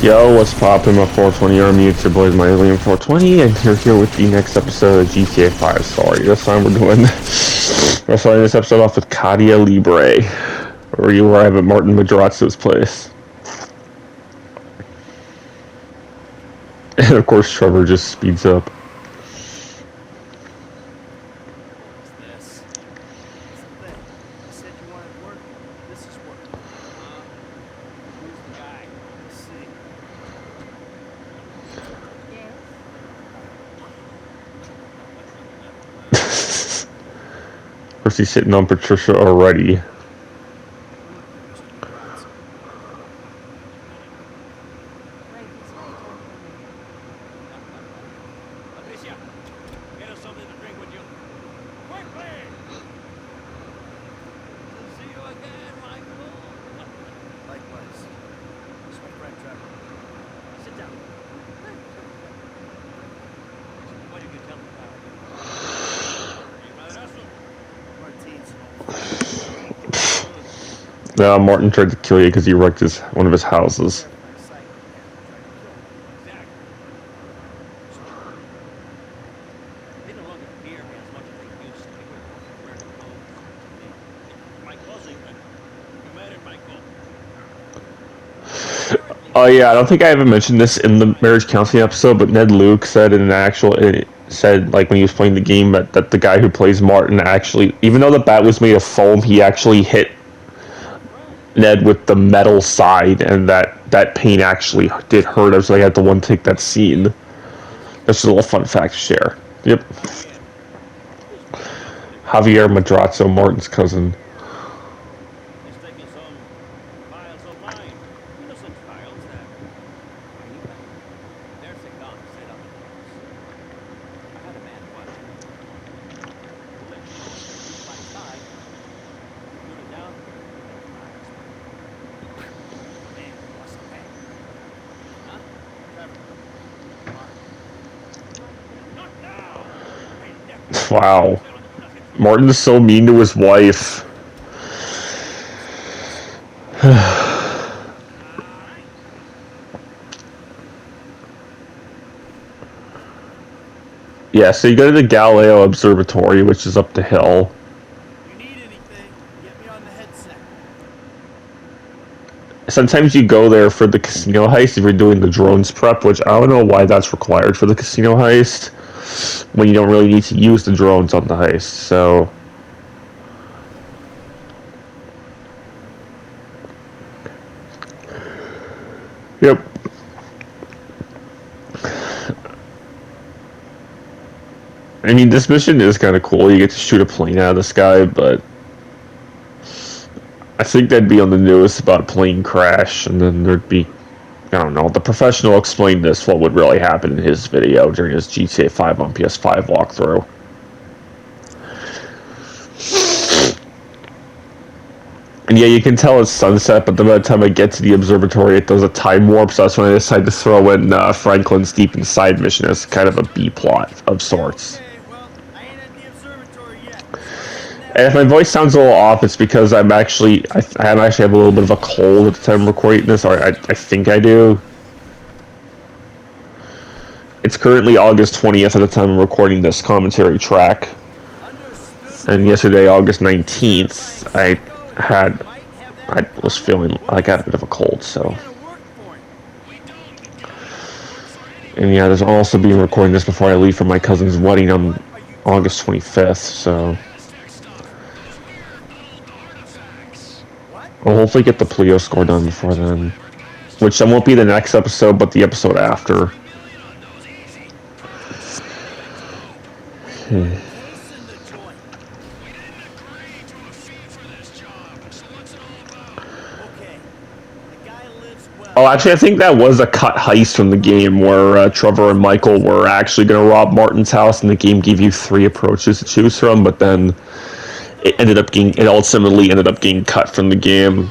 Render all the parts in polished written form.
Yo, what's poppin', my 420 army? It's your boys, my Alien 420, and you're here with the next episode of GTA 5 Story. This time we're starting this episode off with Cadia Libre, where you arrive at Martin Madrazo's place. And of course, Trevor just speeds up. Of course, he's sitting on Patricia already. Martin tried to kill you because he wrecked one of his houses. Oh yeah, I don't think I ever mentioned this in the marriage counseling episode, but Ned Luke said like when he was playing the game that the guy who plays Martin actually, even though the bat was made of foam, he actually hit Ned with the metal side, and that pain actually did hurt him, so I had to one take that scene. That's just a little fun fact to share. Yep. Javier Madrazo, Martin's cousin. Wow. Martin is so mean to his wife. Yeah, so you go to the Galileo Observatory, which is up the hill. If you need anything, get me on the headset. Sometimes you go there for the casino heist if you're doing the drones prep, which I don't know why that's required for the casino heist, when you don't really need to use the drones on the heist, so... Yep. I mean, this mission is kind of cool. You get to shoot a plane out of the sky, but... I think that'd be on the news about a plane crash, and then there'd be... I don't know, the professional explained this, what would really happen in his video during his GTA 5 on PS5 walkthrough. And yeah, you can tell it's sunset, but by the time I get to the observatory, it does a time warp, so that's when I decided to throw in Franklin's Deep Inside mission as kind of a B-plot of sorts. Okay, well, I ain't at the observatory yet. And if my voice sounds a little off, it's because I actually have a little bit of a cold at the time of recording this, or I think I do. It's currently August 20th at the time of recording this commentary track. And yesterday, August 19th, I was feeling like I had a bit of a cold, so. And yeah, there's also being recording this before I leave for my cousin's wedding on August 25th, so. I'll hopefully get the Pleo score done before then. Which won't be the next episode, but the episode after. Oh, actually, I think that was a cut heist from the game where Trevor and Michael were actually going to rob Martin's house, and the game gave you 3 approaches to choose from, but then it ultimately ended up getting cut from the game.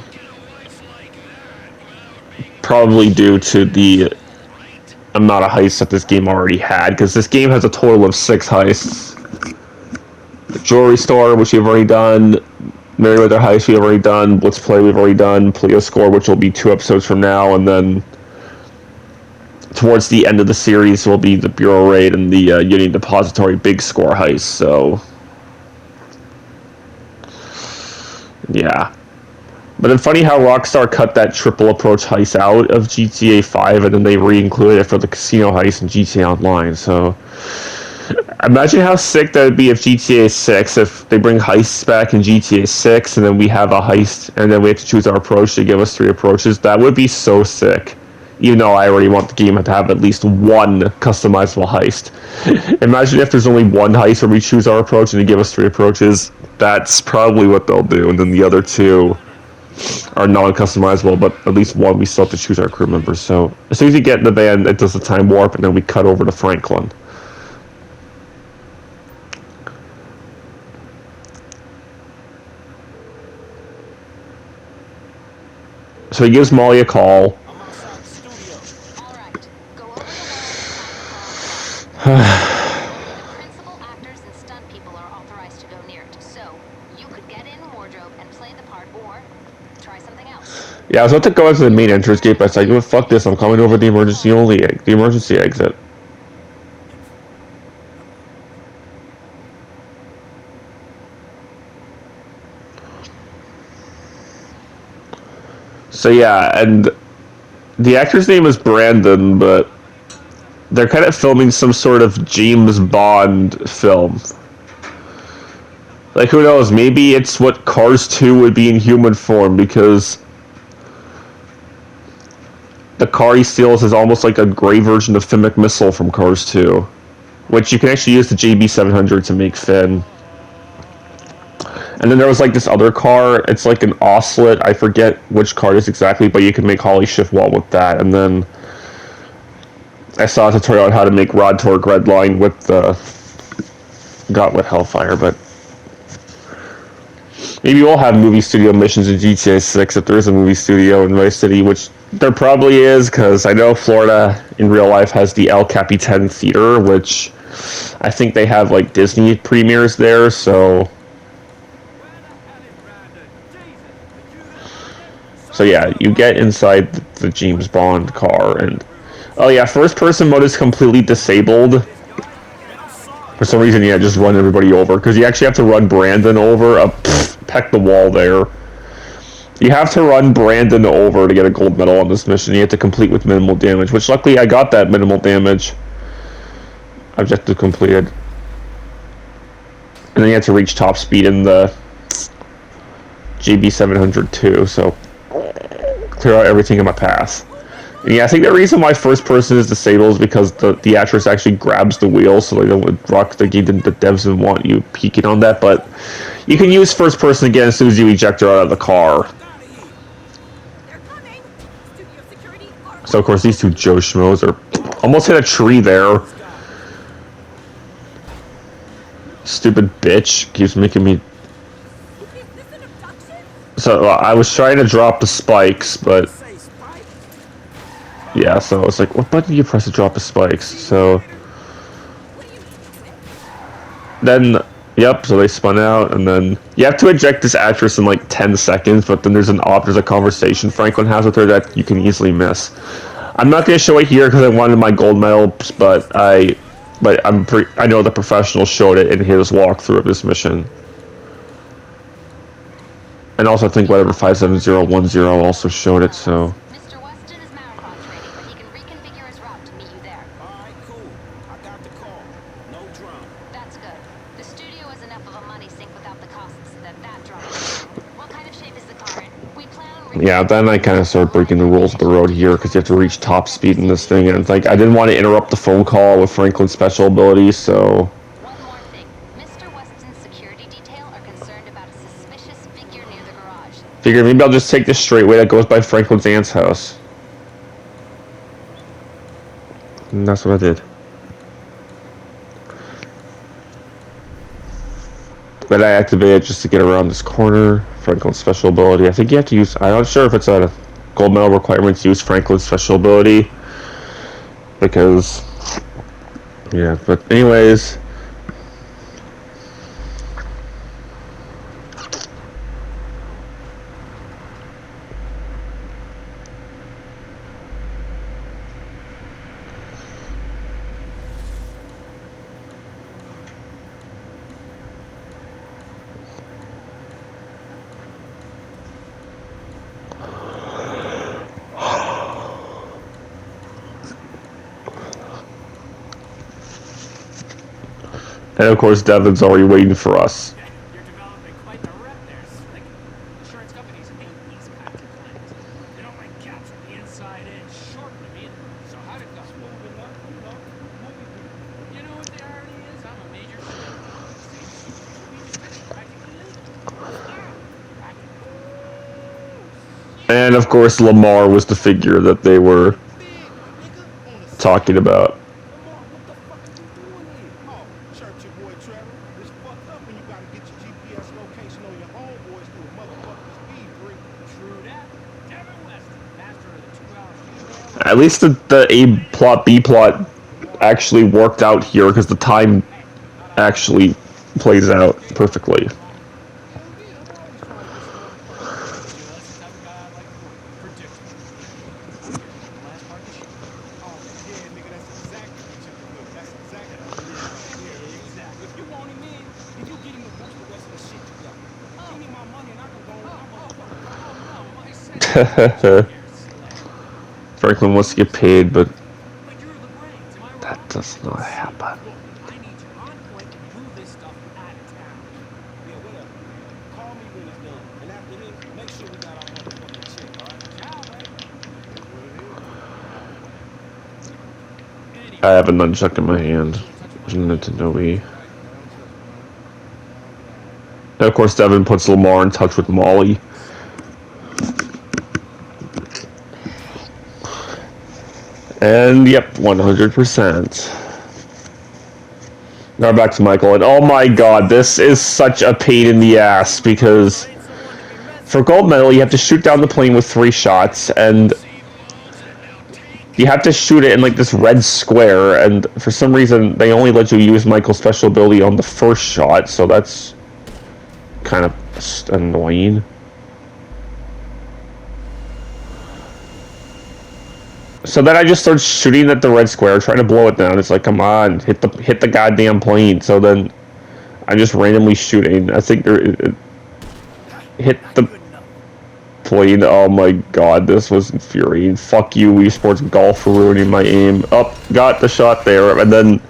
Probably due to the amount of heists that this game already had, because this game has a total of 6 heists. The jewelry store, which we've already done, Merryweather Heist we've already done, Let's Play we've already done, Pleo Score, which will be 2 episodes from now, and then towards the end of the series will be the Bureau Raid and the Union Depository Big Score heist. So, yeah. But it's funny how Rockstar cut that triple approach heist out of GTA 5 and then they re-included it for the casino heist in GTA Online. So, imagine how sick that would be if GTA 6, if they bring heists back in GTA 6 and then we have a heist and then we have to choose our approach to give us 3 approaches. That would be so sick. Even though I already want the game to have at least one customizable heist. Imagine if there's only one heist where we choose our approach and they give us 3 approaches. That's probably what they'll do. And then the other 2 are non-customizable, but at least one we still have to choose our crew members. So as soon as you get in the van, it does the time warp and then we cut over to Franklin. So he gives Molly a call. I'm outside the studio. All right, go over the wall and find the principal actors and stunt people are authorized to go near it. So you could get in wardrobe and play the part, or try something else. Yeah, I was about to go into the main entrance gate, but I was like, well, fuck this, I'm coming over the emergency exit. So yeah, and the actor's name is Brandon, but they're kind of filming some sort of James Bond film. Like, who knows, maybe it's what Cars 2 would be in human form, because the car he steals is almost like a gray version of Finn McMissile from Cars 2, which you can actually use the JB700 to make Finn. And then there was like this other car, it's like an Oslet, I forget which car it is exactly, but you can make Holly Shiftwall with that. And then I saw a tutorial on how to make Rod Torque Redline with the Gauntlet Hellfire, but maybe we'll have movie studio missions in GTA 6 if there is a movie studio in Vice City, which there probably is, because I know Florida in real life has the El Capitan Theater, which I think they have like Disney premieres there, so... So yeah, you get inside the James Bond car, and... Oh yeah, first person mode is completely disabled. For some reason, yeah, just run everybody over, because you actually have to run Brandon over. Peck the wall there. You have to run Brandon over to get a gold medal on this mission. You have to complete with minimal damage, which luckily I got that minimal damage. Objective completed. And then you have to reach top speed in the JB700 too, so clear out everything in my path. And yeah, I think the reason why first person is disabled is because the actress actually grabs the wheel, so they don't rock the game. The devs didn't want you peeking on that, but you can use first person again as soon as you eject her out of the car. So of course these two Joe Schmoes are almost hit a tree there. Stupid bitch keeps making me. So I was trying to drop the spikes, but yeah, so it's like, what button do you press to drop the spikes? So then, yep, so they spun out, and then you have to eject this actress in like 10 seconds, but then there's a conversation Franklin has with her that you can easily miss. I'm not going to show it here because I wanted my gold medals, but I know the professional showed it in his walkthrough of this mission. And also I think whatever 57010 also showed it, so... Mr. Weston is marathon training, but he can reconfigure his route to meet you there. Alright, cool. I got the call. No drama. That's good. The studio is enough of a money sink without the costs that drops. What kind of shape is the car in? We plan on... Yeah, then I kind of started breaking the rules of the road here, because you have to reach top speed in this thing, and it's like, I didn't want to interrupt the phone call with Franklin's special ability, so... One more thing. Mr. Weston's security detail are concerned about a suspicious figure near the garage. Figured maybe I'll just take this straight way that goes by Franklin's aunt's house. And that's what I did. But I activated just to get around this corner. Franklin's special ability. I think you have to use... I'm not sure if it's a gold medal requirement to use Franklin's special ability. Because... Yeah, but anyways... And of course, Devin's already waiting for us. You're developing quite the rep there, Slick. Insurance companies hate these kinds of claims. They don't like cats with the inside edge short to me. So how'd it go? Smooth enough, you know what the irony is? I'm a major And of course, Lamar was the figure that they were talking about. Lamar, what the fuck are you doing here? Oh, chirp your boy Trevor. It's fucked up when you gotta get your GPS location on your homeboys through a motherfucking speed freak. True that. Devin Weston, master of the 2 hour shooting. At least the A plot, B plot actually worked out here because the time actually plays out perfectly. Franklin wants to get paid, but that does not happen. I have a nunchuck in my hand. There's a Nintendo Wii. And of course, Devin puts Lamar in touch with Molly. And yep, 100%. Now back to Michael, and oh my god, this is such a pain in the ass because for gold medal you have to shoot down the plane with 3 shots, and you have to shoot it in like this red square, and for some reason they only let you use Michael's special ability on the first shot, so that's kind of annoying. So then I just start shooting at the red square, trying to blow it down. It's like, come on, hit the goddamn plane. So then I'm just randomly shooting. I think it hit the plane. Oh my god, this was infuriating. Fuck you, Wii Sports Golf, for ruining my aim. Up, got the shot there, and then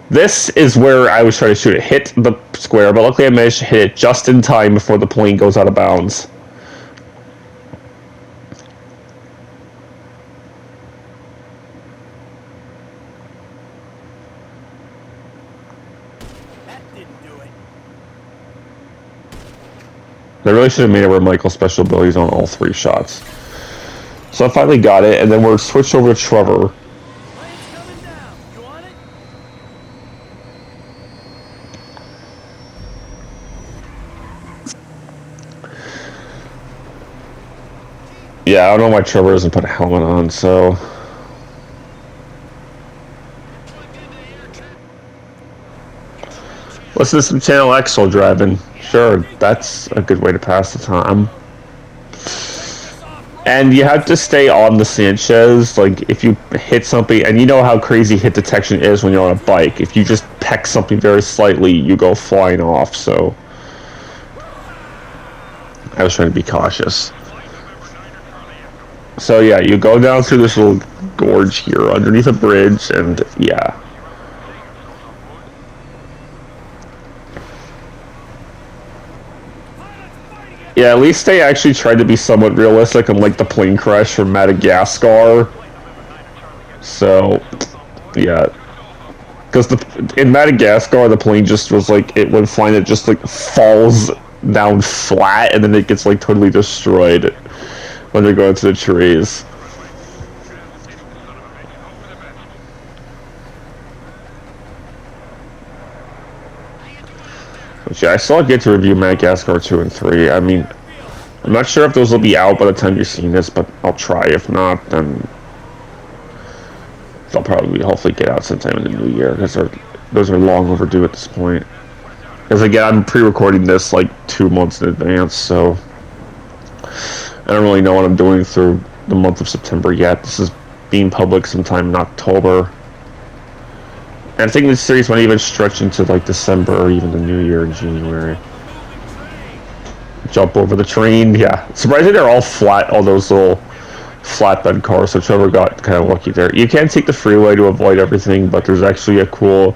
this is where I was trying to shoot it. Hit the square, but luckily I managed to hit it just in time before the plane goes out of bounds. They really should have made it where Michael's special abilities on all 3 shots. So I finally got it, and then we're switched over to Trevor. Yeah, I don't know why Trevor doesn't put a helmet on, so... Listen to some Channel X while driving. Sure, that's a good way to pass the time. And you have to stay on the Sanchez. Like, if you hit something, and you know how crazy hit detection is when you're on a bike. If you just peck something very slightly, you go flying off, so... I was trying to be cautious. So yeah, you go down through this little gorge here, underneath a bridge, and yeah. Yeah, at least they actually tried to be somewhat realistic, unlike the plane crash from Madagascar. So, yeah. Because in Madagascar, the plane just was like, it when flying, it just like falls down flat, and then it gets like totally destroyed when they're going to the trees. But yeah, I still get to review Madagascar 2 and 3. I mean, I'm not sure if those will be out by the time you're seeing this, but I'll try. If not, then they'll probably hopefully get out sometime in the new year, because those are long overdue at this point. Because again, I'm pre-recording this like 2 months in advance, so I don't really know what I'm doing through the month of September yet. This is being public sometime in October. And I think this series might even stretch into like December or even the new year in January. Jump over the train, yeah. Surprisingly, they're all flat, all those little flatbed cars, so Trevor got kind of lucky there. You can take the freeway to avoid everything, but there's actually a cool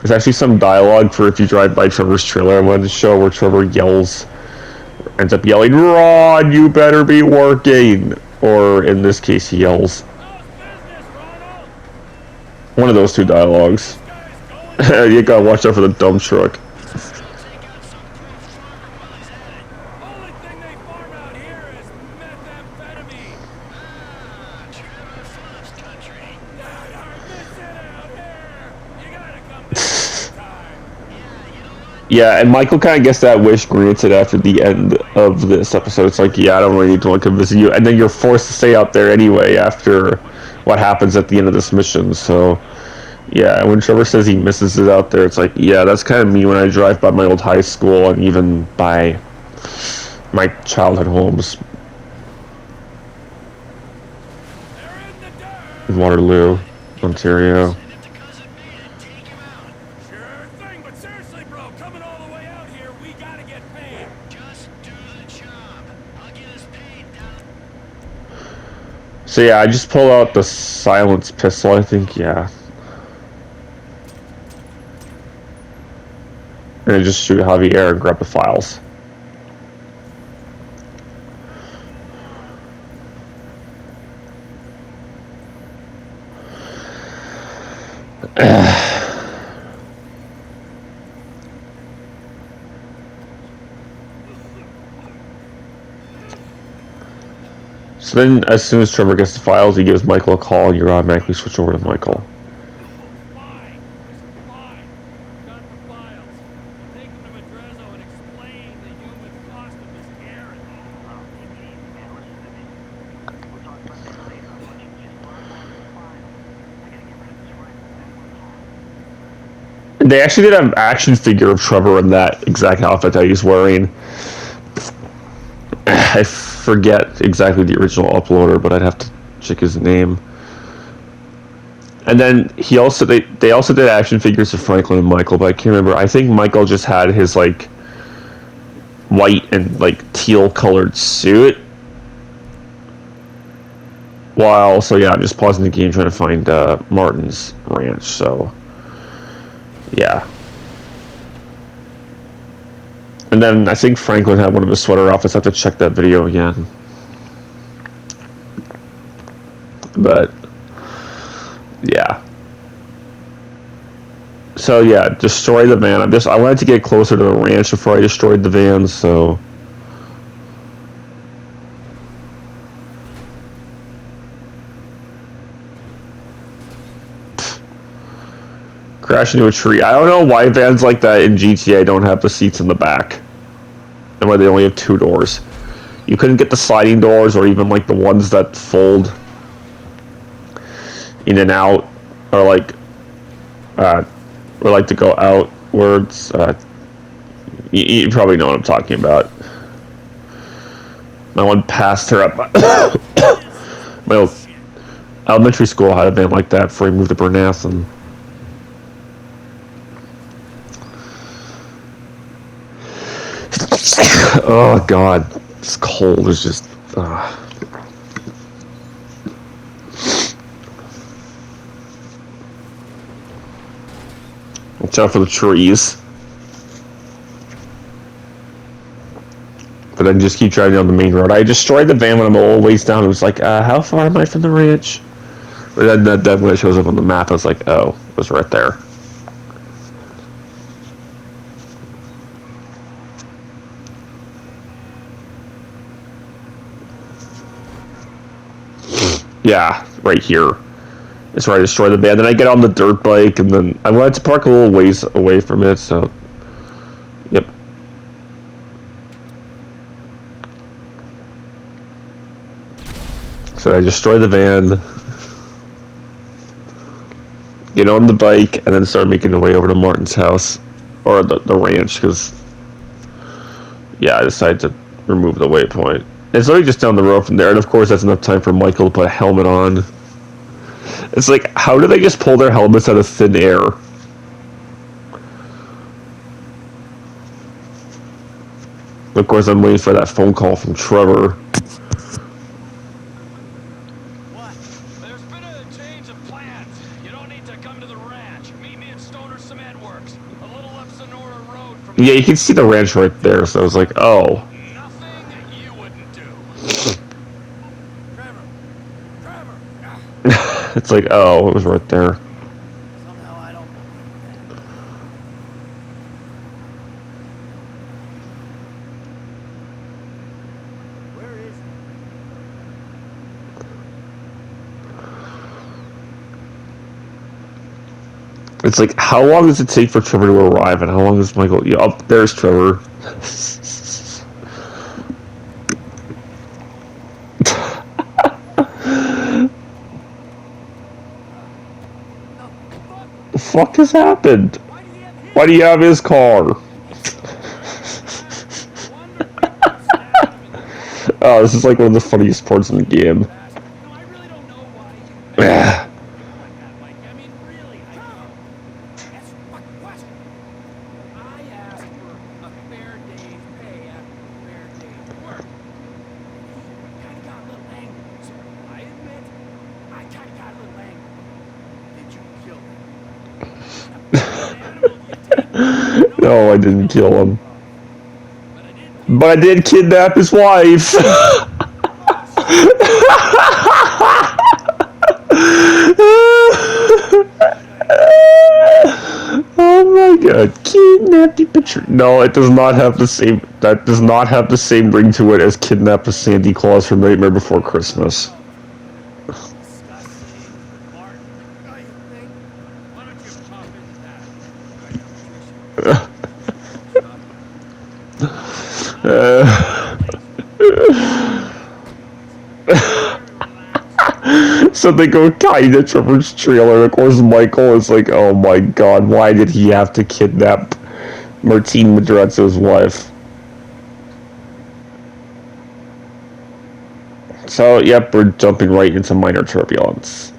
There's actually some dialogue for if you drive by Trevor's trailer I wanted to show where Trevor ends up yelling, "Ron, you better be working!" Or in this case, he yells. One of those two dialogues. You gotta watch out for the dump truck. Yeah, and Michael kind of gets that wish granted after the end of this episode. It's like, yeah, I don't really need to come visit you. And then you're forced to stay out there anyway after what happens at the end of this mission. So, yeah, when Trevor says he misses it out there, it's like, yeah, that's kind of me when I drive by my old high school and even by my childhood homes. In Waterloo, Ontario. So yeah, I just pull out the silence pistol, I think, yeah. And I just shoot Javier and grab the files. So then, as soon as Trevor gets the files, he gives Michael a call, and you automatically switch over to Michael. Fine. Got the files. Take them to Madrazo and explain the human cost of this errand. We'll talk about this later. I want you to just burn down the files. I gotta get rid of this right. They actually did have an action figure of Trevor in that exact outfit that he's wearing. I forget exactly the original uploader, but I'd have to check his name. And then they also did action figures of Franklin and Michael, but I can't remember. I think Michael just had his like white and like teal colored suit. While yeah, I'm just pausing the game trying to find Martin's ranch. So yeah. And then I think Franklin had one of his sweater outfits. I have to check that video again. But yeah. So yeah, destroy the van. I wanted to get closer to the ranch before I destroyed the van, so crash into a tree. I don't know why vans like that in GTA don't have the seats in the back. And why they only have 2 doors. You couldn't get the sliding doors or even like the ones that fold in and out or like to go outwards. You probably know what I'm talking about. My one passed her up. My old elementary school had a van like that before we moved to Bernathen. Oh god, this cold is just Watch out for the trees. But then just keep driving down the main road. I destroyed the van when I'm a little ways down. It was like, how far am I from the ranch? But then when it shows up on the map, I was like, oh, it was right there. Yeah, right here. That's where I destroy the van. Then I get on the dirt bike, and then I wanted to park a little ways away from it, so... Yep. So I destroy the van, get on the bike, and then start making the way over to Martin's house. Or the ranch, because... Yeah, I decided to remove the waypoint. It's literally just down the road from there, and of course that's enough time for Michael to put a helmet on. It's like, how do they just pull their helmets out of thin air? Of course, I'm waiting for that phone call from Trevor. What? There's been a Change of plans. You don't need to come to the ranch. Meet me at Stoner Cement Works, a little up Sonora Road from. Yeah, you can see the ranch right there, so I was like, oh. Nothing you wouldn't do. Trevor. It's like, oh, it was right there. Somehow I don't. Where is he? It's like, how long does it take for Trevor to arrive, and how long does Michael? Yeah, oh, there's Trevor. The fuck has happened? Why do you have his car? Oh, this is like one of the funniest parts in the game. No, I really don't know why you like that, Mike. I mean, really, I don't. That's a fucking question. I asked for a fair day's pay after a fair day's work. He kind of got a little angry, so I admit, I kind of got a little angry. Did you kill him? No, I didn't kill him. But I did. But I did kidnap his wife. Oh my god, kidnap the picture. No, it does not have the same. That does not have the same ring to it as kidnap a Santa Claus from Nightmare Before Christmas. Martin, I think. Why don't you pop into So they go kind of Trevor's trailer. Of course, Michael is like, "Oh my god, why did he have to kidnap Martin Madrazo's wife?" So, yep, we're jumping right into minor turbulence.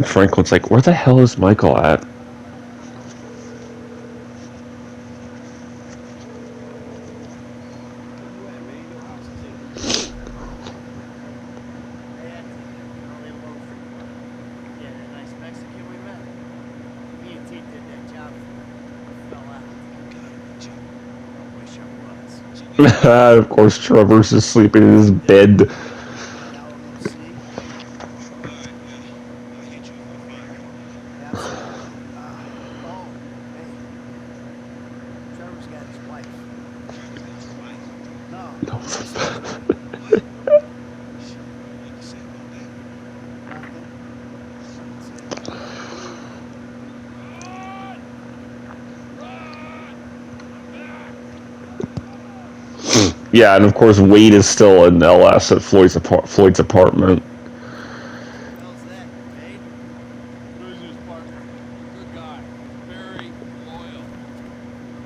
Franklin's like, "Where the hell is Michael at?" Of course, Trevor's just sleeping in his bed. Yeah, and of course Wade is still in LS at Floyd's apartment. How's that, Wade? Who's his partner? Good guy. Very loyal.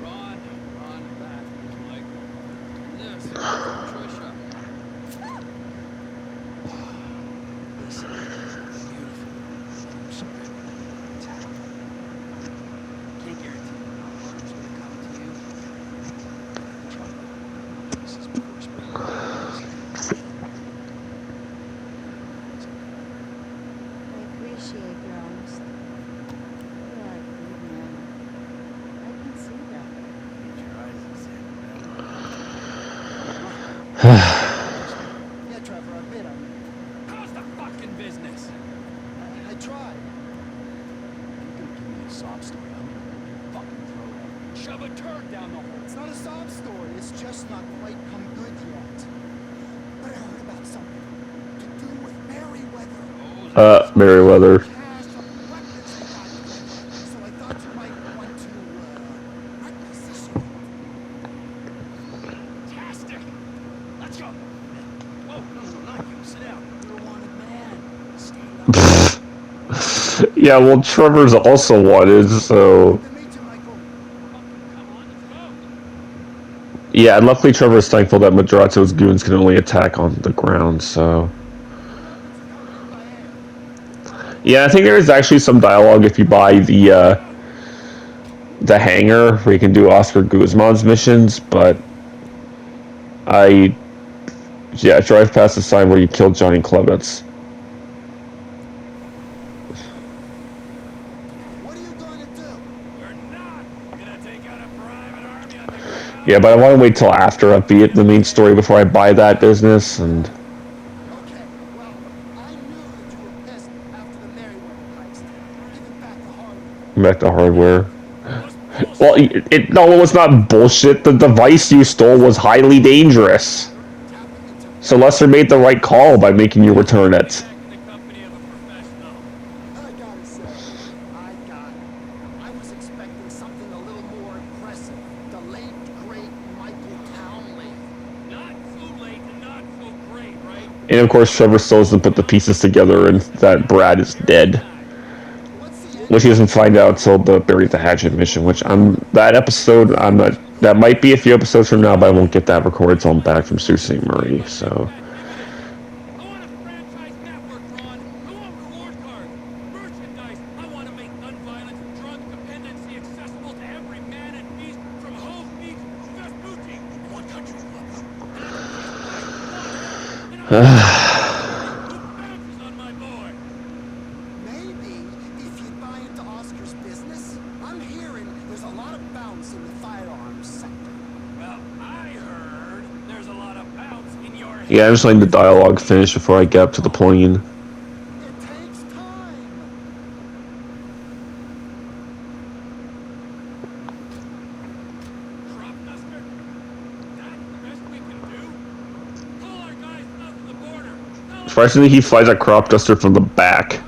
Ron that is Michael. This is Trisha. Listen, beautiful. I'm sorry. Can't guarantee Martin's gonna come to you. This is before spring. I appreciate your honesty. You're a good man. I can see that. Keep your eyes on Yeah, Trevor, I admit How's the fucking business? I tried. You're gonna give me a sob story. I'm gonna rip your fucking throat out. Shove a turd down the hole. It's not a sob story. It's just not quite come good yet. But I heard about something to do with Merryweather. Merriweather. Cash of weapons they got together. So I thought you might want to requisition it. Fantastic. Let's go. Whoa, no, not you. Sit down. You're a wanted man. Stand up. Yeah, well, Trevor's also wanted, so... Good to meet you, Michael. Come on, let's go. Yeah, and luckily Trevor's thankful that Madrazo's goons can only attack on the ground, so... Yeah, I think there is actually some dialogue if you buy the hangar, where you can do Oscar Guzman's missions, but... I drive past the sign where you killed Johnny Clements. What are you gonna do? We're not gonna take out a private army on the ground. Yeah, but I want to wait till after I beat the main story before I buy that business and Okay, well, I knew that you were pissed after the Merryweather heist. Give it back to Harley. back to hardware. It was bullshit. Well, it was not bullshit. The device you stole was highly dangerous. Tapping into So Lester made the right call by making you return it. Back in the company of a professional. I gotta say, I was expecting something a little more impressive. The late, great Michael Townley. Not so late and not so great, right? And of course, Trevor still doesn't put the pieces together and that Brad is dead. What's the end? Which he doesn't find out until the Bury the Hatchet mission, which that episode, I'm not, that might be a few episodes from now, but I won't get that recorded until I'm back from Sault Ste. Marie, so. I want a franchise network, Ron. I want reward cards, merchandise. I want to make gun violence and drug dependency accessible to every man and beast from Hove Beach to Vespucci. I want country club. And I'm who bounces on my board. Maybe if you buy into Oscar's business, I'm hearing there's a lot of bounce in the firearms sector. Well, I heard there's a lot of bounce in your head. Yeah, I'm just letting the dialogue finish before I get up to the plane. It takes time. Crop duster? That's the best we can do? Pull our guys south of the border. Tell 'em Surprisingly, he flies a crop duster from the back.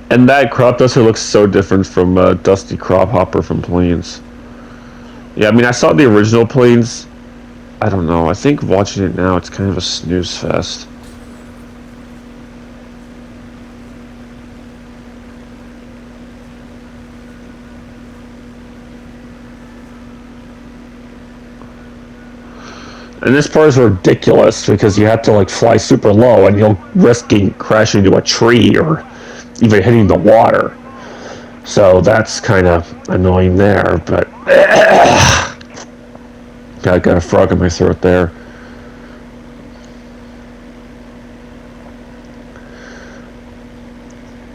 And that crop duster looks so different from Dusty Crop Hopper from Planes. Yeah, I mean, I saw the original Planes. I don't know. I think watching it now, it's kind of a snooze fest. And this part is ridiculous because you have to like fly super low and you'll risk crashing into a tree or even hitting the water. So that's kind of annoying there, but got a frog in my throat there.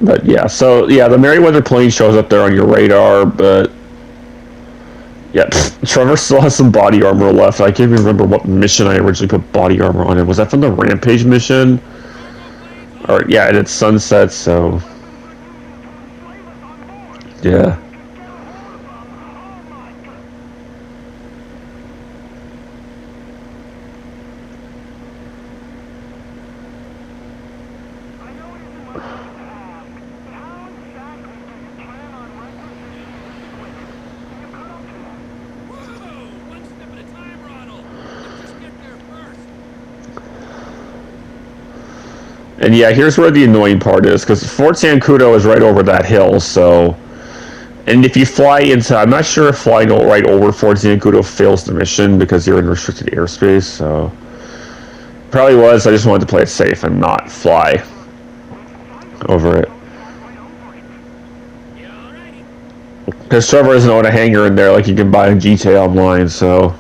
But yeah, so yeah, the Merryweather plane shows up there on your radar, but yeah, Trevor still has some body armor left. I can't even remember what mission I originally put body armor on it. Was that from the Rampage mission? Or yeah, and it's sunset, so yeah. Whoa! One step at a time, Ronald. Let's just get there first. And yeah, here's where the annoying part is, because Fort Zancudo is right over that hill, so... And if you fly into... I'm not sure if flying right over Fort Zancudo fails the mission, because you're in restricted airspace, so... Probably was, I just wanted to play it safe and not fly over it. Yeah, alrighty. Because Trevor doesn't own a hangar in there like you can buy in GTA Online, so...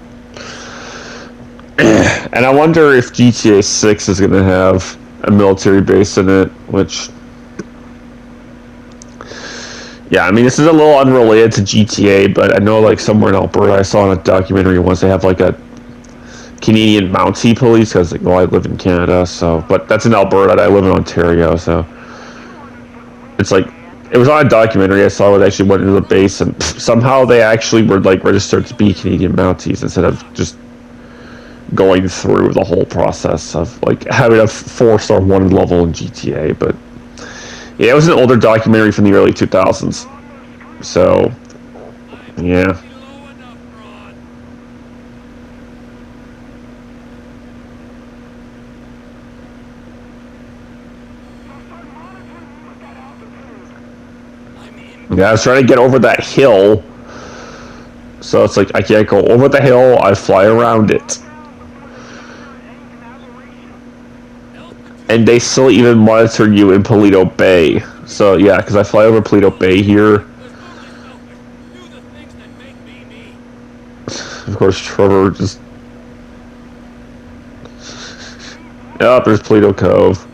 And I wonder if GTA 6 is going to have a military base in it, which... Yeah, I mean, this is a little unrelated to GTA, but I know, like, somewhere in Alberta, I saw in a documentary once they have, like, a Canadian Mountie police, because, like, well, I live in Canada, so... But that's in Alberta, and I live in Ontario, so... It's like... It was on a documentary I saw where they actually went into the base, and somehow they actually were, like, registered to be Canadian Mounties instead of just going through the whole process of, like, having a 4-star wanted level in GTA, but... Yeah, it was an older documentary from the early 2000s. So, yeah. Low enough, Ron. I'm in. Yeah, I was trying to get over that hill. So it's like, I can't go over the hill, I fly around it. And they still even monitor you in Paleto Bay. So yeah, because I fly over Paleto Bay here. Was totally selfish. Do the things that make me me. Of course, Trevor just... Yep, there's Paleto Cove.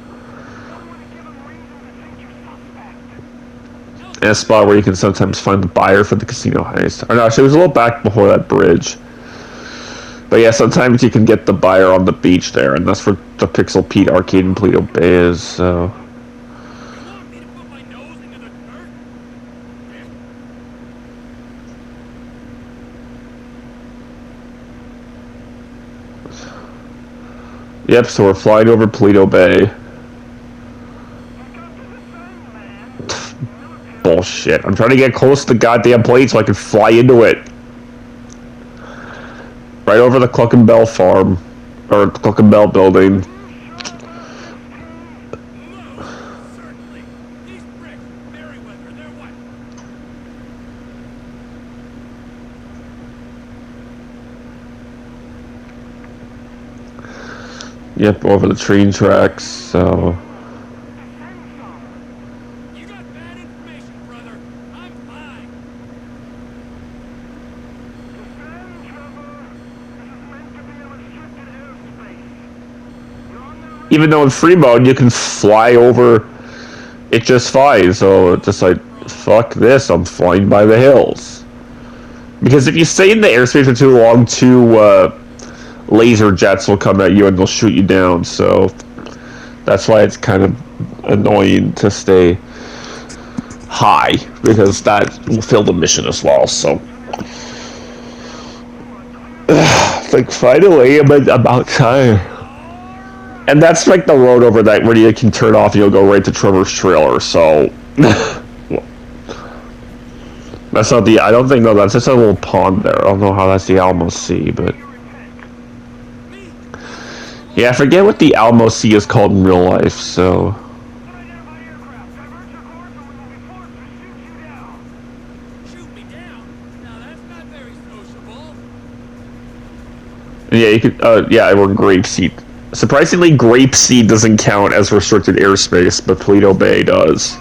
And a spot where you can sometimes find the buyer for the casino heist. Or no, actually, it was a little back before that bridge. But yeah, sometimes you can get the buyer on the beach there, and that's where the Pixel Pete Arcade in Paleto Bay is, so... You want me to put my nose into the dirt? Yep, so we're flying over Paleto Bay. Bullshit. I'm trying to get close to the goddamn plane so I can fly into it. Right over the Cluck and Bell farm. Or Cluck and Bell building. Certainly. These bricks, Merryweather, they're what? Yep, over the train tracks, so... You got bad information, brother. I'm fine. Even though in free mode you can fly over it just fine, so it's just like, fuck this, I'm flying by the hills. Because if you stay in the airspace for too long, laser jets will come at you and they'll shoot you down, so that's why it's kind of annoying to stay high, because that will fill the mission as well, so... like, finally, I'm about time. And that's like the road over that where you can turn off and you'll go right to Trevor's trailer, so... that's not the... I don't think, no, that's just a little pond there. I don't know how that's the Alamo Sea, but... yeah, I forget what the Alamo Sea is called in real life, so... Shoot me down? Now that's not very sociable. yeah, you could, yeah, we're Grapeseed. Surprisingly, Grapeseed doesn't count as restricted airspace, but Paleto Bay does.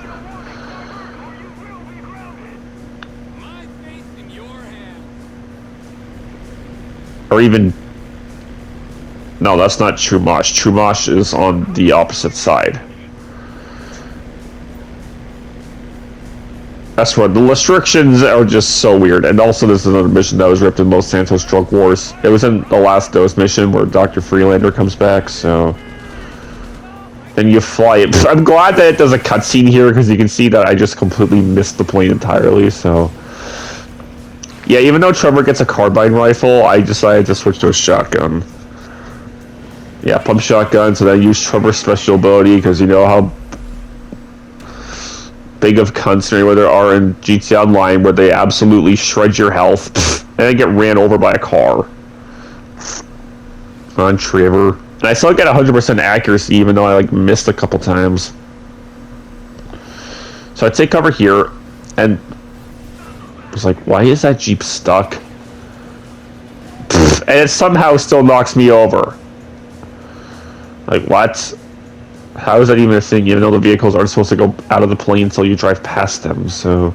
My faith in your hands. Or even... no, that's not Chumash. Chumash is on the opposite side. That's what the restrictions are just so weird. And also, this is another mission that was ripped in Los Santos Drug Wars. It was in the last Dose mission where Dr. Freelander comes back, so... then you fly it. I'm glad that it does a cutscene here, because you can see that I just completely missed the plane entirely, so... yeah, even though Trevor gets a carbine rifle, I decided to switch to a shotgun. Yeah, pump shotgun, so then I use Trevor's special ability, because you know how big of cunts there are in GTA Online, where they absolutely shred your health, and then get ran over by a car. Come on, Trevor. And I still get 100% accuracy, even though I, like, missed a couple times. So I take cover here, and I was like, why is that Jeep stuck? And it somehow still knocks me over. Like, what? How is that even a thing, even though the vehicles aren't supposed to go out of the plane until you drive past them, so...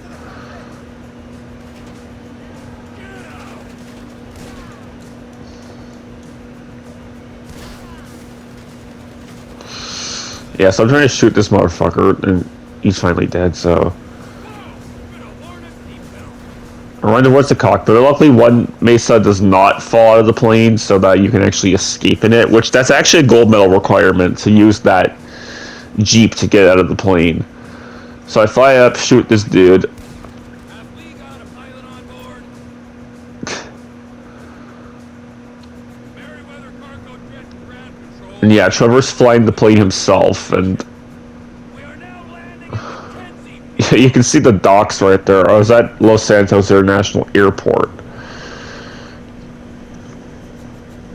yeah, so I'm trying to shoot this motherfucker, and he's finally dead, so... I run towards the cockpit. Luckily, one Mesa does not fall out of the plane, so that you can actually escape in it, which that's actually a gold medal requirement, to use that Jeep to get out of the plane. So I fly up, shoot this dude. Have we got a pilot on board? Merryweather cargo jet to ground control. And yeah, Trevor's flying the plane himself, and We are now landing at Mackenzie. you can see the docks right there. I was at Los Santos International Airport.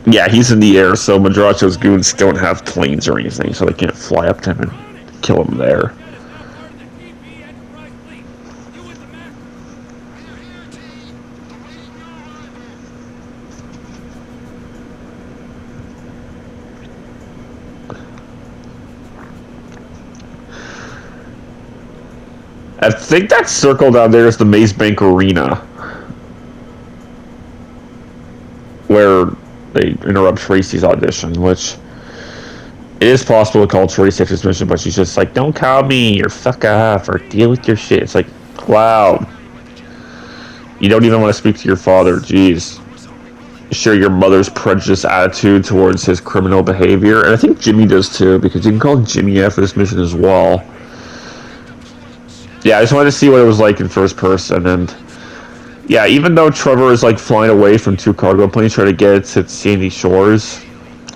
Yeah, he's in the air, so Madrazo's goons don't have planes or anything, so they can't fly up to him and kill him there. That is now part of the TP Enterprise fleet. You with the map? I think that circle down there is the Maze Bank Arena. where they interrupt Tracy's audition, which it is possible to call Tracy after this mission, but she's just like, don't call me, or fuck off, or deal with your shit. It's like, wow. You don't even want to speak to your father, jeez. Share your mother's prejudiced attitude towards his criminal behavior, and I think Jimmy does too, because you can call Jimmy after this mission as well. Yeah, I just wanted to see what it was like in first person, and yeah, even though Trevor is like flying away from 2 cargo planes trying to get to Sandy Shores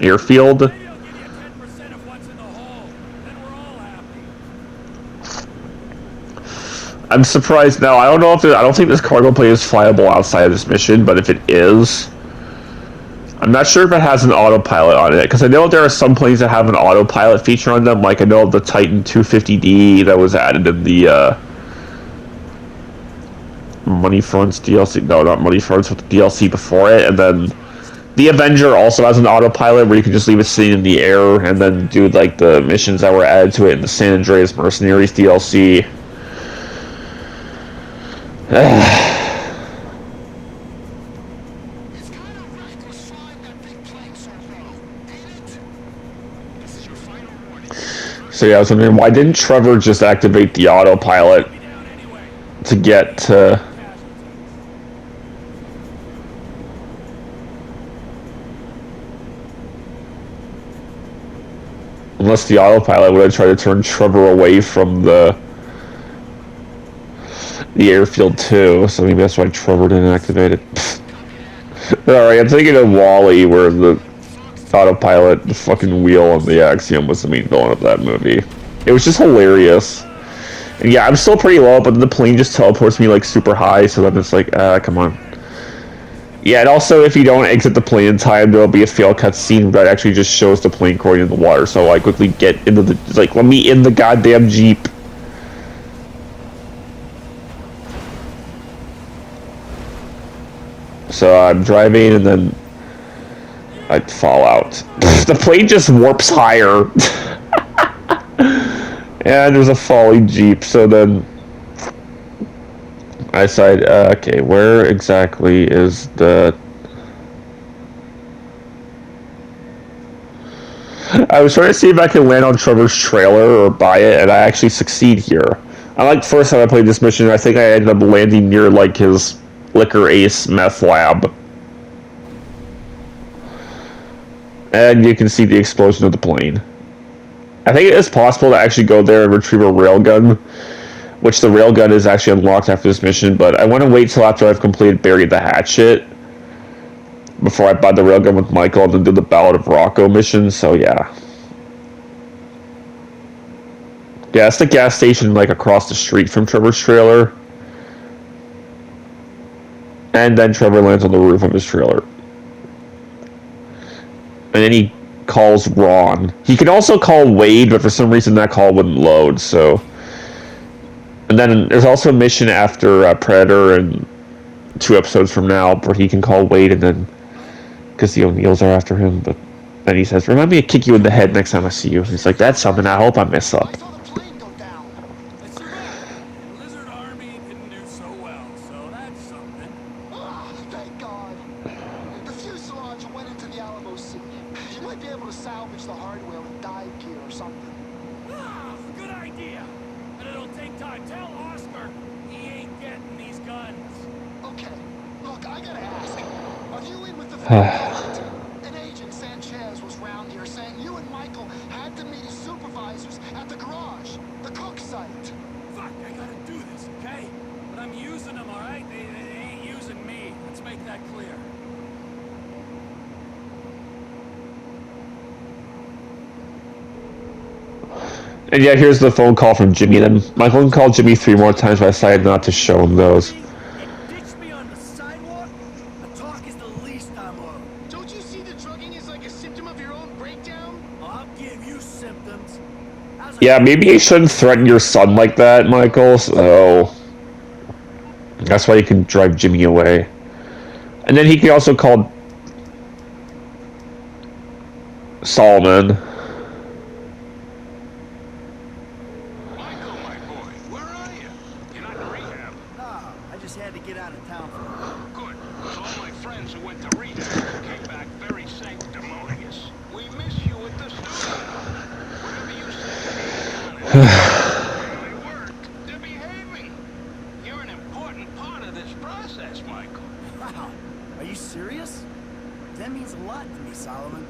airfield, Maybe I'll give you 10% of what's in the hole. Then we're all happy. I'm surprised now. I don't think this cargo plane is flyable outside of this mission, but if it is, I'm not sure if it has an autopilot on it, because I know there are some planes that have an autopilot feature on them, like I know of the Titan 250D that was added in the Money Fronts DLC. No, not Money Fronts, but the DLC before it, and then the Avenger also has an autopilot where you can just leave it sitting in the air and then do like the missions that were added to it in the San Andreas Mercenaries DLC. So yeah, I was wondering, why didn't Trevor just activate the autopilot to get to... Unless the autopilot would have tried to turn Trevor away from the airfield too, so maybe that's why Trevor didn't activate it. Alright, I'm thinking of Wall-E, where the autopilot, the fucking wheel on the Axiom was the main villain of that movie. It was just hilarious. And yeah, I'm still pretty low, but the plane just teleports me like super high, so then it's like, come on. Yeah, and also if you don't exit the plane in time, there'll be a fail cutscene that actually just shows the plane going in the water, so I quickly get into the, like, let me in the goddamn Jeep. So I'm driving and then I'd fall out. The plane just warps higher. And there's a falling Jeep, so then I decide, okay, where exactly is the... I was trying to see if I could land on Trevor's trailer or buy it, and I actually succeed here. Unlike the first time I played this mission, I think I ended up landing near, like, his Liquor Ace meth lab. And you can see the explosion of the plane. I think it is possible to actually go there and retrieve a railgun, which the railgun is actually unlocked after this mission, but I want to wait till after I've completed Bury the Hatchet before I buy the railgun with Michael and then do the Ballad of Rocco mission, so yeah. Yeah, it's the gas station, like, across the street from Trevor's trailer. And then Trevor lands on the roof of his trailer. And then he calls Ron. He can also call Wade, but for some reason that call wouldn't load, so... And then there's also a mission after Predator and 2 episodes from now where he can call Wade and then... Because the O'Neills are after him, but then he says, remind me to kick you in the head next time I see you. He's like, that's something I hope I mess up. I saw the plane go down. They survived. The Lizard Army didn't do so well, so that's something. Ah, thank God. The fuselage went into the Alamo Sea. You might be able to salvage the hardware with dive gear or something. Ah, good idea. But it'll take time. Tell Oscar he ain't getting these guns. Okay, look, I gotta ask. Are you in with the An agent, Sanchez, was round here saying you and Michael had to meet his supervisors at the garage, the cook site. Fuck, I gotta do this, okay? But I'm using them, alright? They ain't using me. Let's make that clear. And yeah, here's the phone call from Jimmy. Then Michael called Jimmy 3 more times, but I decided not to show him those. You ditched me on the sidewalk? The talk is the least I'm owed. Don't you see that drugging is like a symptom of your own breakdown? I'll give you symptoms. Yeah, maybe you shouldn't threaten your son like that, Michael, so... That's why you can drive Jimmy away. And then he can also call... Solomon. Michael, my boy, where are you? You're not in rehab. Ah, I just had to get out of town for a while. Good. With all my friends who went to rehab, okay? Finally worked. They're behaving. You're an important part of this process, Michael. Wow. Are you serious? That means a lot to me, Solomon.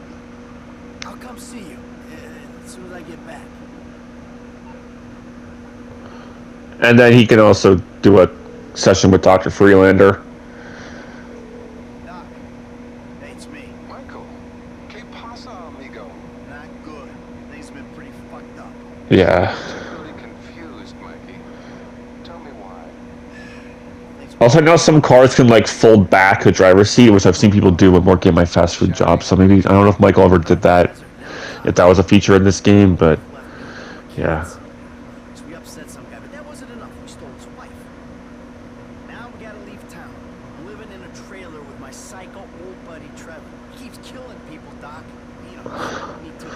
I'll come see you as soon as I get back. And then he can also do a session with Dr. Freelander. Doc, it's me. Michael, ¿qué pasa, amigo? Not good. Things have been pretty fucked up. Yeah. I'm really confused, Mikey. Tell me why. Also, I know some cars can like fold back the driver's seat, which I've seen people do when working at my fast food job. So maybe I don't know if Michael ever did that, if that was a feature in this game, but yeah. So we upset some guy, but that wasn't enough. We stole his wife. Now we gotta leave town. I'm living in a trailer with my psycho old buddy Trevor. He keeps killing people, Doc. You know, me too.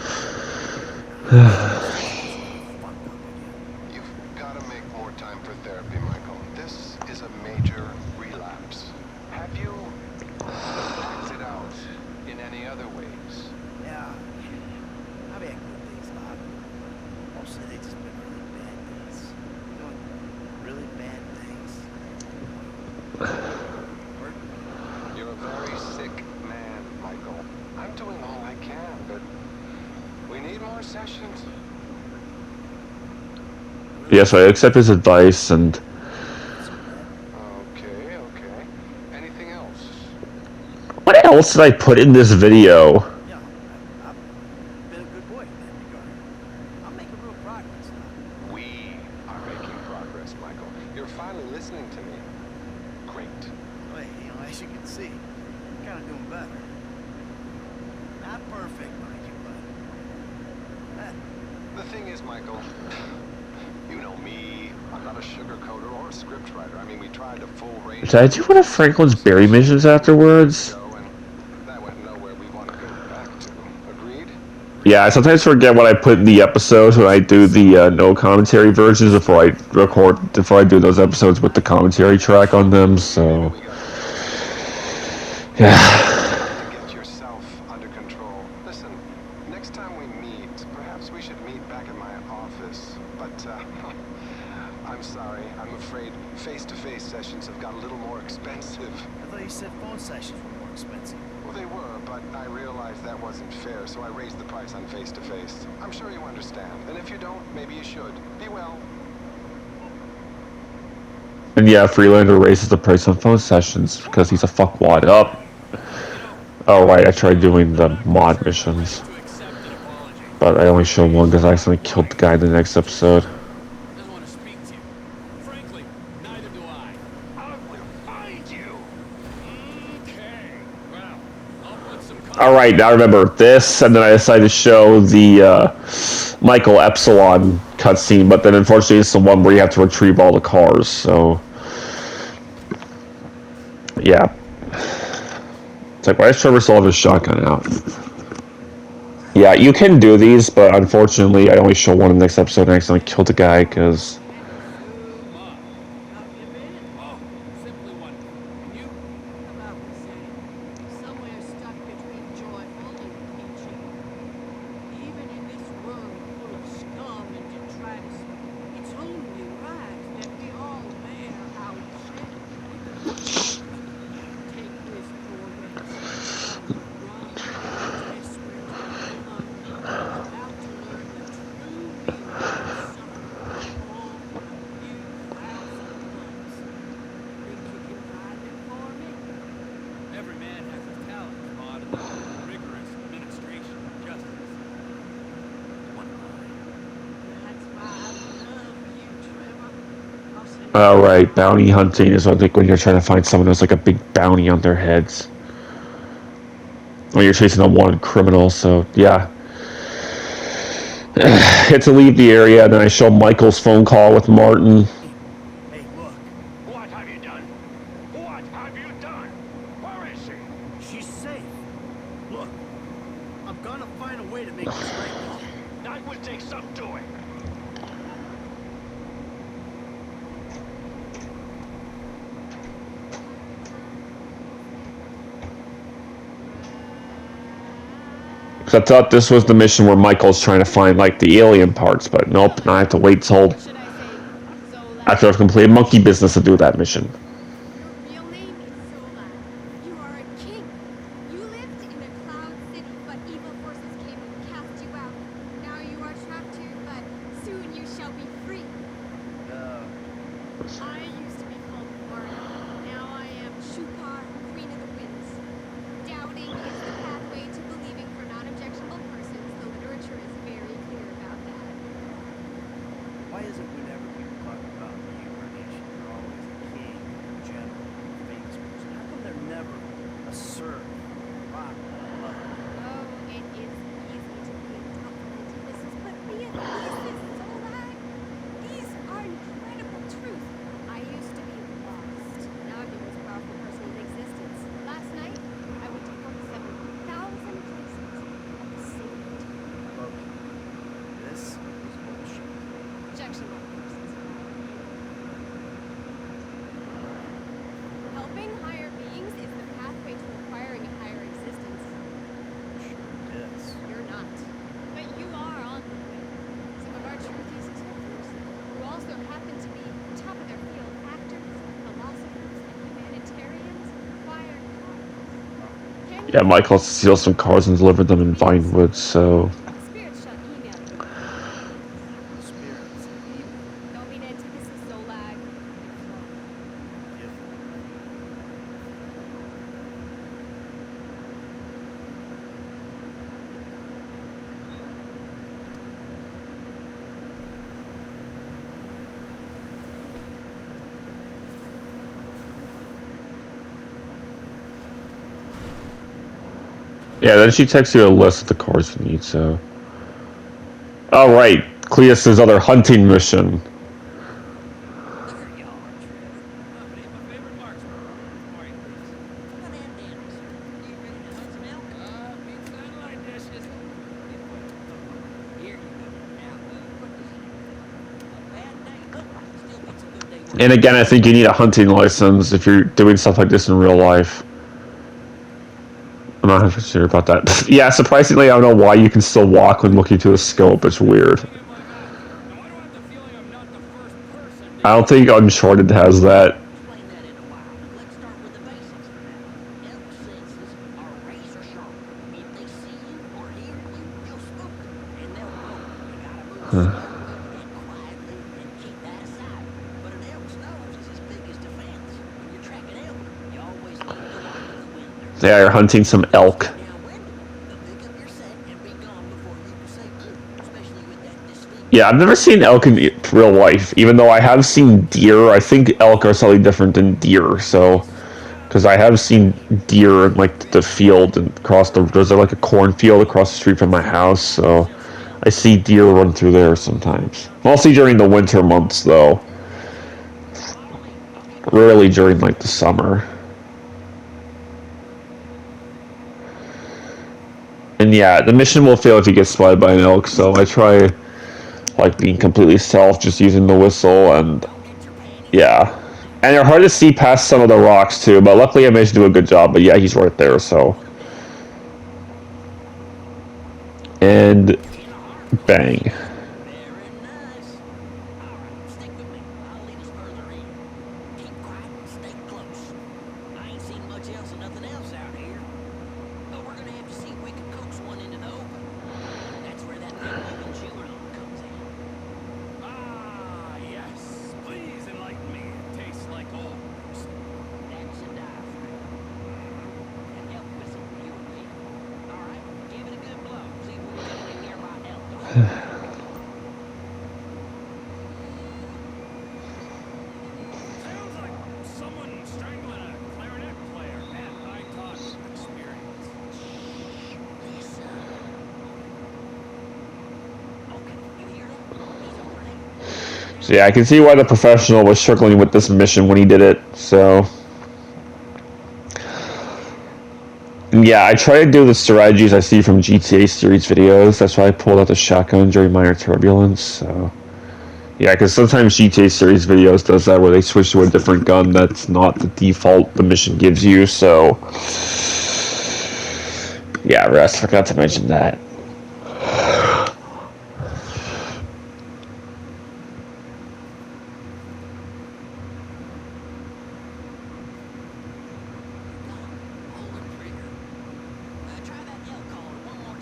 Fucked up again. You've got to make more time for therapy, Michael. This is a major relapse. Have you acted out in any other ways? Yeah, I've had good days, Doc. Mostly they just been really bad days. Doing really bad things. You're a very sick man, Michael. I'm doing all I can, but we need more sessions. Yeah, so I accept his advice, and Okay. Anything else? what else did I put in this video? Yeah, I've been a good boy in that regard. I'm making real progress now. We are making progress, Michael. You're finally listening to me. Great. Wait, as you can see, I'm kind of doing better. Not perfect, mind you, but... The thing is, Michael, you know me. I'm not a sugarcoater or a scriptwriter. I mean, we tried a full range. Did I do one of Franklin's Berry missions afterwards? And that went nowhere we want to go back to. Agreed? Yeah, I sometimes forget what I put in the episodes when I do the no commentary versions before I do those episodes with the commentary track on them, so... We got Yeah. to get yourself under control. Listen, next time we meet, perhaps we should meet back at my office. But, I'm sorry. I'm afraid face-to-face sessions have got a little more expensive. I thought you said phone sessions were more expensive. Well, they were, but I realized that wasn't fair, so I raised the price on face-to-face. I'm sure you understand. And if you don't, maybe you should. Be well. And yeah, Freelander raises the price on phone sessions because he's a fuckwad up. Oh right, I tried doing the mod missions, To accept an apology. but I only showed one because I accidentally killed the guy in the next episode. Doesn't want to speak to you. Frankly, neither do I. I will find you. Okay. Well, I'll put some Alright, now remember this, and then I decided to show the Michael Epsilon cutscene, but then unfortunately it's the one where you have to retrieve all the cars, so... Yeah. It's like, why does Trevor still have his shotgun out? Yeah, you can do these, but unfortunately I only show one in the next episode and I accidentally killed the guy, because... Mom, how you been? Oh, simply wonderful. And you? About the same. Somewhere stuck between joyful and peachy. Even in this world full of scum and detritus, it's only right that we all bear our share. Take this poor wretch on the run, desperate, alone, about to learn the true meaning of suffering all for a few thousand months. Think you can find it for me? Every man has his talents, Maud, in the rigorous administration of justice. One line. That's why I love you, Trevor. I'll send Alright, bounty hunting is what I think when you're trying to find someone who's like a big bounty on their heads. When you're chasing a wanted criminal, so yeah. Had to leave the area, and then I show Michael's phone call with Martin. Hey, look. What have you done? What have you done? Where is she? She's safe. Look, I'm gonna find a way to make this right. That would take some doing. Because I thought this was the mission where Michael's trying to find, like, the alien parts, but nope, now I have to wait till Should I say Zola? after I've completed monkey business to do that mission. Your real name is Zola. You are a king. You lived in a cloud city, but evil forces came and cast you out. Now you are trapped here, but soon you shall be free. I used to be called Martin. Now I am Shukar, Queen of the Winds. Doubting is the pathway to believing for non-objectionable persons. The literature is very clear about that. Why is it whenever people talk about the incarnation, they're always a king, a general, a famous person? How come they're never a serf, rock, lover? Oh, it is easy to be indoctrinated, Mrs. But Beatrice, Zolag, these are incredible truths. I used to be lost. Now I'm the most powerful person in existence. Last night, I went to 47,000 places at the same time. Okay. This is bullshit. Objection mark persons. Helping higher beings is the pathway to acquiring a higher existence. Sure it is. You're not. But you are on the way. Some of our true thesis holders, who also happen to be top of their field actors, philosophers, and humanitarians, acquire cars. Can you Yeah, Michael steals some cars and delivered them in Vinewood, so... the spirits shall email you. The spirits of evil. Don't mean antithesis, Zolag. If Yeah, then she texts you a list of the cars you need, so... Oh, right. Cleus's other hunting mission. Look at y'all, Trevor. Company of my favorite marksman. Morning, please. Come on in, Danny, sir. You ready to hunt some elk? Big sunlight dishes. Here you go. Now, what does it a bad day? Look, still beats a good day work. And again, I think you need a hunting license if you're doing stuff like this in real life. I'm not 100% sure about that. Yeah, surprisingly, I don't know why you can still walk when looking through a scope. It's weird. Now, I don't have the feeling I'm not the first person to I don't think Uncharted has that. Explain that in a while. Let's start with the basics for now. Elk senses are razor sharp. If they see you or hear you, you'll spook them, and they'll roll. You gotta move slowly and quietly and keep that aside. But an elk's nose is as big as defense. When you're tracking elk, you always need to go out of the window. Yeah, you're hunting some elk. Now, window, but pick up your set and be gone before you say good, especially with that disfigure. Yeah, I've never seen elk in real life, even though I have seen deer. I think elk are slightly different than deer, so... Because I have seen deer in, like, the field and across the... There's, like, a cornfield across the street from my house, so... I see deer run through there sometimes. Mostly during the winter months, though. Rarely during, like, the summer. And yeah, the mission will fail if you get spotted by an elk, so I try, like, being completely stealth, just using the whistle, and yeah. And they're hard to see past some of the rocks, too, but luckily I managed to do a good job, but yeah, he's right there, so. And bang. Very nice. All right, stick with me. I'll lead us further in. Keep quiet and stay close. I ain't seen much else and nothing else out here. But we're gonna have to see if we can coax one into the open. That's where that thing we've been chewing on comes in. Ah, yes. Please enlighten me. It tastes like old. That's a diaphragm. An elk whistle for you and me. All right, give it a good blow. See if we can get any nearby elk. Sounds like someone strangling a clarinet player. Man, I taught experience. Listen. Okay, you hear that? He's over there. So yeah, I can see why the professional was struggling with this mission when he did it, so. And yeah, I try to do the strategies I see from GTA series videos. That's why I pulled out the shotgun during minor turbulence, so. Yeah, because sometimes GTA series videos does that where they switch to a different gun that's not the default the mission gives you, so... Yeah, Russ, forgot to mention that. Hold the trigger. Try that L collar one more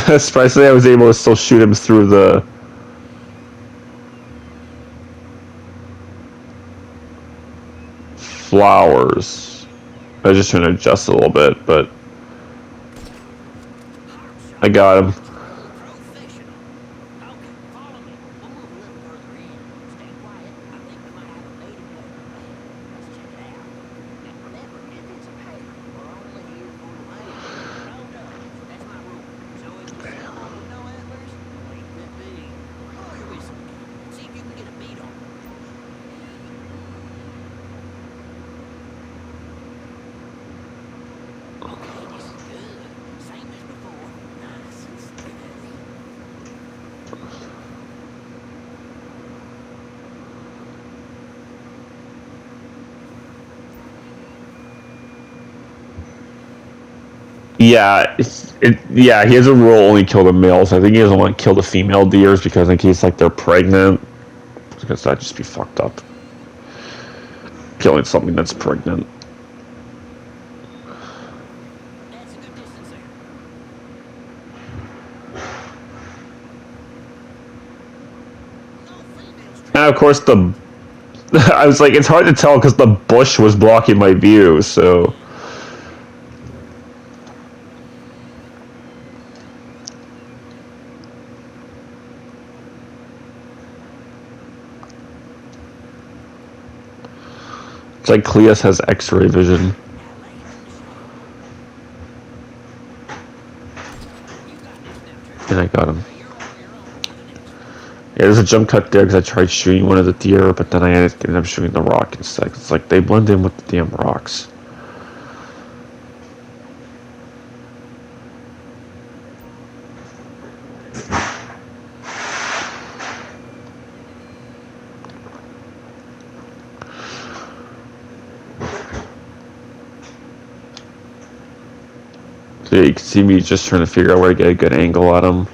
time. Surprisingly, I was able to still shoot him through the flowers. I was just trying to adjust a little bit, but I got him. Professional. Okay, follow me. We'll move a little further in. Stay quiet. I think we might have a native weapon. Let's check it out. And remember, if it's a pair, we're only here for the money. No dogs. That's my rule. So if you see one with no antlers, leave it be. Blow your whistle. See if you can get a beat on it. Okay, this is good. Same as before. Nice and steady. Yeah, yeah, he has a rule only kill the males. I think he doesn't want to kill the female deers because in case like they're pregnant, because that'd just be fucked up. Killing something that's pregnant. That's a good distance there. No females. And of course the I was like, it's hard to tell because the bush was blocking my view, so it's like Cleus has X-ray vision. And I got him. Yeah, there's a jump cut there because I tried shooting one of the deer, but then I ended up shooting the rock instead. It's like they blend in with the damn rocks. So yeah, you can see me just trying to figure out where to get a good angle at him.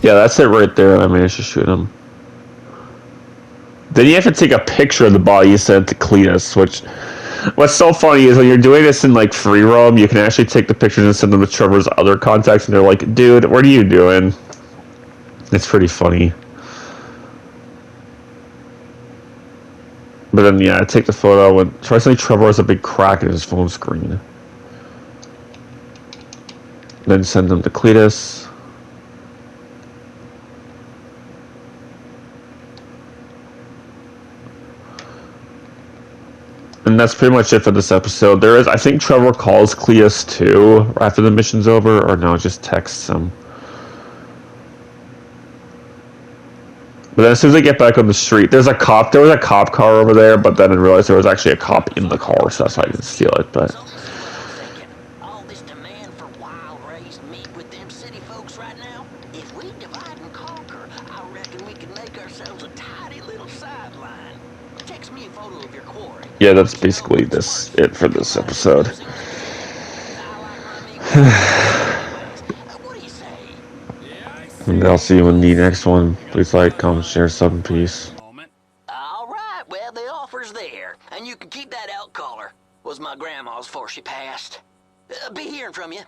Yeah, that's it right there. I managed to shoot him. Then you have to take a picture of the body you sent to Cletus, which... What's so funny is when you're doing this in, like, free roam, you can actually take the pictures and send them to Trevor's other contacts, and they're like, dude, what are you doing? It's pretty funny. But then, yeah, I take the photo, and surprisingly, Trevor has a big crack in his phone screen. Then send them to Cletus. And that's pretty much it for this episode. There is, I think Trevor calls Cleus too after the mission's over, or no, just texts him. But then as soon as I get back on the street, there was a cop car over there, but then I realized there was actually a cop in the car, so that's why I didn't steal it, but... So this is what I'm thinking. All this demand for wild-raised meat with them city folks right now. If we divide and conquer, I reckon we can make ourselves a tidy little sideline. Text me a photo of your quarry. Yeah, that's basically it for this episode. What do you say? And I'll see you in the next one. Please like, comment, share, sub, and peace. All right, well, the offer's there, and you can keep that out collar. Was my grandma's before she passed. Be hearing from you.